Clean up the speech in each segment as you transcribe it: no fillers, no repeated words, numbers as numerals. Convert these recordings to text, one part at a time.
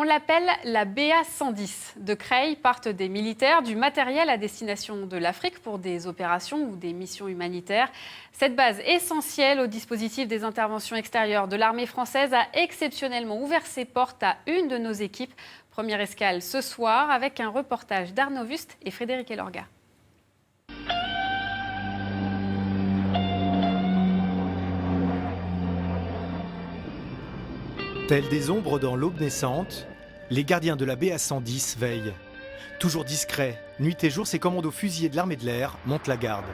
On l'appelle la BA-110. De Creil partent des militaires, du matériel à destination de l'Afrique pour des opérations ou des missions humanitaires. Cette base essentielle au dispositif des interventions extérieures de l'armée française a exceptionnellement ouvert ses portes à une de nos équipes. Première escale ce soir avec un reportage d'Arnaud Wust et Frédéric Elorga. Tels des ombres dans l'aube naissante, les gardiens de la BA-110 veillent. Toujours discrets, nuit et jour, ces commandos fusiliers de l'armée de l'air montent la garde.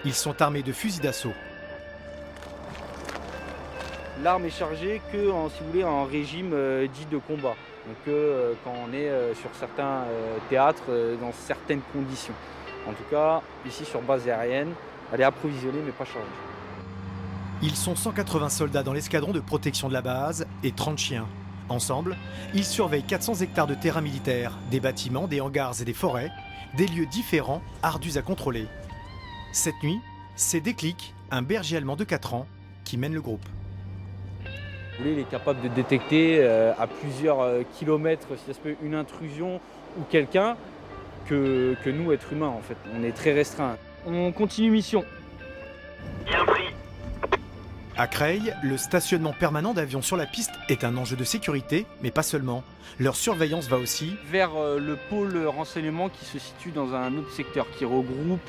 Ils sont armés de fusils d'assaut. L'arme est chargée que, si vous voulez, en régime dit de combat. Donc quand on est sur certains théâtres, dans certaines conditions. En tout cas, ici sur base aérienne, elle est approvisionnée mais pas chargée. Ils sont 180 soldats dans l'escadron de protection de la base et 30 chiens. Ensemble, ils surveillent 400 hectares de terrain militaire, des bâtiments, des hangars et des forêts, des lieux différents, ardus à contrôler. Cette nuit, c'est Déclic, un berger allemand de 4 ans, qui mène le groupe. Il est capable de détecter à plusieurs kilomètres, si ça se peut, une intrusion ou quelqu'un que nous, êtres humains, en fait. On est très restreints. On continue mission. Bien pris. À Creil, le stationnement permanent d'avions sur la piste est un enjeu de sécurité, mais pas seulement. Leur surveillance va aussi vers le pôle renseignement qui se situe dans un autre secteur, qui regroupe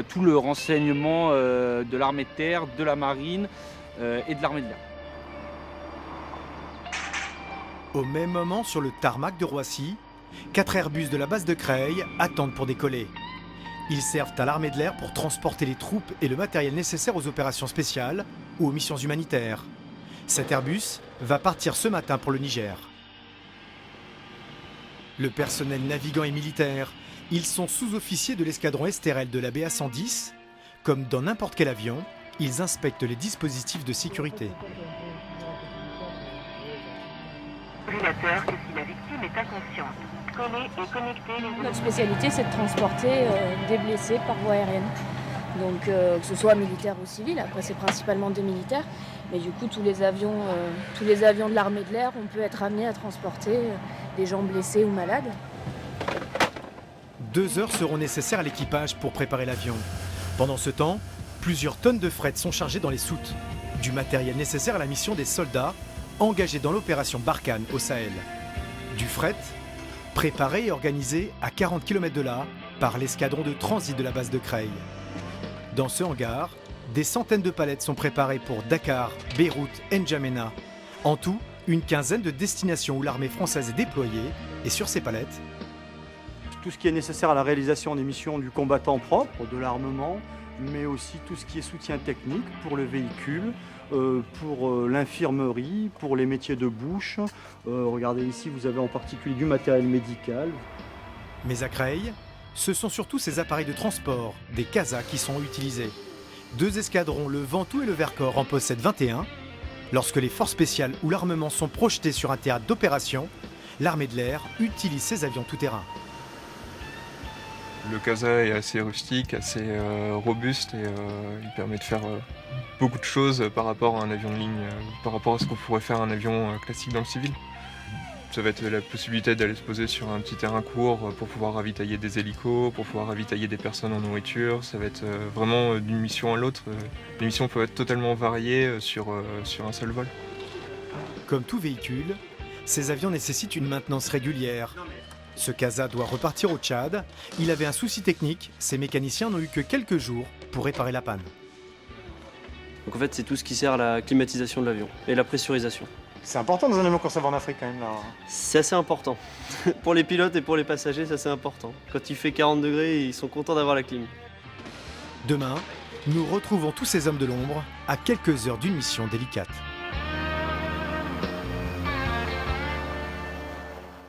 tout le renseignement de l'armée de terre, de la marine et de l'armée de l'air. Au même moment, sur le tarmac de Roissy, 4 Airbus de la base de Creil attendent pour décoller. Ils servent à l'armée de l'air pour transporter les troupes et le matériel nécessaire aux opérations spéciales ou aux missions humanitaires. Cet Airbus va partir ce matin pour le Niger. Le personnel navigant et militaire, ils sont sous-officiers de l'escadron STRL de la BA-110. Comme dans n'importe quel avion, ils inspectent les dispositifs de sécurité. Défibrillateur que si la victime est inconsciente. Coller et connecter les... Notre spécialité, c'est de transporter des blessés par voie aérienne. Donc que ce soit militaire ou civil, après c'est principalement des militaires. Mais du coup, tous les avions de l'armée de l'air, on peut être amené à transporter des gens blessés ou malades. 2 heures seront nécessaires à l'équipage pour préparer l'avion. Pendant ce temps, plusieurs tonnes de fret sont chargées dans les soutes. Du matériel nécessaire à la mission des soldats engagés dans l'opération Barkhane au Sahel. Du fret préparé et organisé à 40 km de là par l'escadron de transit de la base de Creil. Dans ce hangar, des centaines de palettes sont préparées pour Dakar, Beyrouth, N'Djamena. En tout, une quinzaine de destinations où l'armée française est déployée. Et sur ces palettes, tout ce qui est nécessaire à la réalisation des missions du combattant propre, de l'armement, mais aussi tout ce qui est soutien technique pour le véhicule, pour l'infirmerie, pour les métiers de bouche. Regardez ici, vous avez en particulier du matériel médical. Mais à Creil, ce sont surtout ces appareils de transport, des CASA, qui sont utilisés. 2 escadrons, le Ventoux et le Vercors, en possèdent 21. Lorsque les forces spéciales ou l'armement sont projetés sur un théâtre d'opération, l'armée de l'air utilise ces avions tout-terrain. Le CASA est assez rustique, assez robuste et il permet de faire beaucoup de choses par rapport à un avion de ligne, par rapport à ce qu'on pourrait faire un avion classique dans le civil. Ça va être la possibilité d'aller se poser sur un petit terrain court pour pouvoir ravitailler des hélicos, pour pouvoir ravitailler des personnes en nourriture. Ça va être vraiment d'une mission à l'autre. Les missions peuvent être totalement variées sur un seul vol. Comme tout véhicule, ces avions nécessitent une maintenance régulière. Ce CASA doit repartir au Tchad. Il avait un souci technique. Ses mécaniciens n'ont eu que quelques jours pour réparer la panne. Donc en fait, c'est tout ce qui sert à la climatisation de l'avion et la pressurisation. C'est important dans un avion quand ça va en Afrique quand même là. C'est assez important. Pour les pilotes et pour les passagers, ça c'est important. Quand il fait 40 degrés, ils sont contents d'avoir la clim. Demain, nous retrouvons tous ces hommes de l'ombre à quelques heures d'une mission délicate.